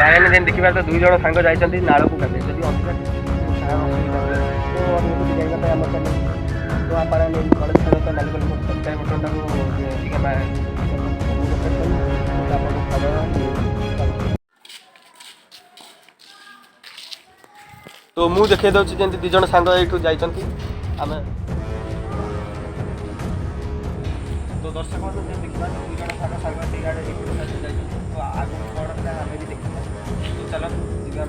भाई जेन देखिए तो 2 जण सांग जाइछन्ती नाळ को गाधे जदी अधिका तो जाइबा पे हमर चैनल तो आपण ने कॉलेज छाड़ तो नाली को सब्सक्राइब बटन को ठीक है तो मु देखे दउछि जेंति 2 जण सांग एठू जाइछन्ती आमे तो दर्शक बंधु जे देखबा 2 जण सांग टिगाडे एठू जाइछन्ती तो आगु कोड आमे भी देखबा तो चलो दिगा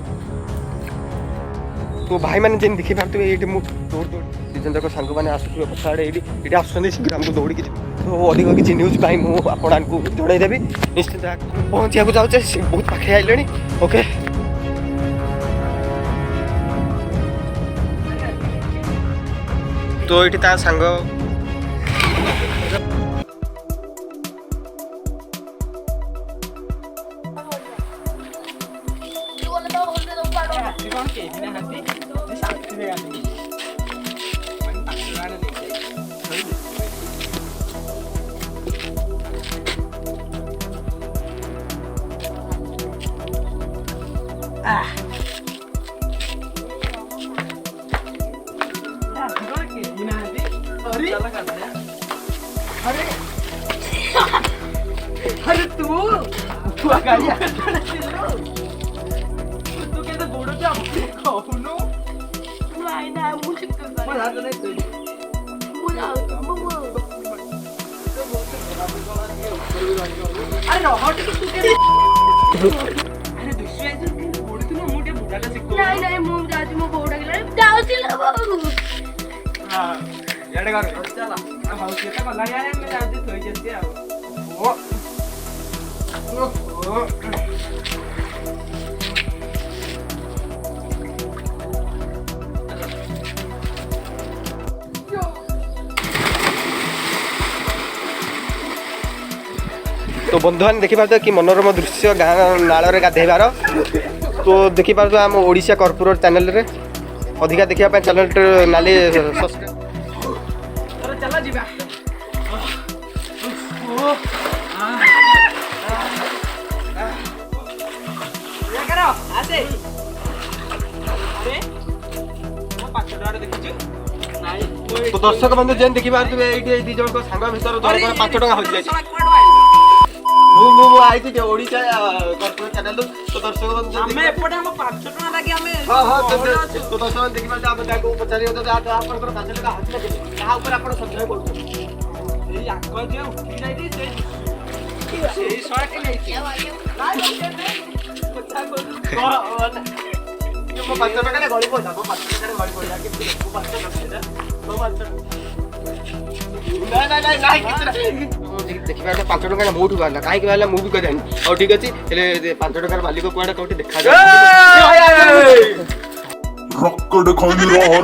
तो भाई माने जेन देखि पारतु एठी मु दौड़ 2 जण तक सांग माने आसुथि पछाडे एठी आसुछन्ती शीघ्र हमको दौड़ी कि तो अधिक किसी न्यूज पाई मु आपको जड़े देवी निश्चित पहुँचा जाऊे बहुत पाखे आइले ओके तो ये सांग अरे तू गाड़ी तू कैसे बोड़ो जा कहूनु नाही नाही मुझे कर मला नाही तू मुला अरे हट तू कैसे अरे दुसऱ्या जण बोडू तू मोठे बुडाला शिकतो नाही नाही मग जाती मग बोडा गेला जाऊतील बाबू हां याडे कर चला हाऊस येता मला यार मी जाते थोई जते आओ तो बंधुआन देखी पार्थ कि मनोरम दृश्य गाँ नाल गाधेबार तो देखी पार्थ आम ओडिशा कर्पूर चैनल रे अधिका देखा चैनल नाली चला जीवा करो आसे अरे मो पाछडार देखिछु नाइ तो दर्शक बंधु जेन देखी पार्थ एठी 2 जण को सांग भीतर 5 टका हो जाय मु आइति जे ओडिशा कर्पूर चैनल तो दर्शक बंधु हमें एपटे हम 5 टका लागि हमें हां हां तो दर्शक देखि पार्थ आप ताको पचारियो तो आपन 5 टका हाथ लगे कहा ऊपर आपण सब्सक्राइब करतो एई आको जे उठी जाई दी से शॉट नै के पता को मो 5 टका गळी पडा मो 5 टका गळी पडा कि मो 5 टका तो 5 नहीं देखिए 5 टका मोट बाहर कहीं बाहर मुझे भी कह और ठीक अच्छे 5 टकार मालिक कौटे कौटे देखा रक्कड़ खानी रहा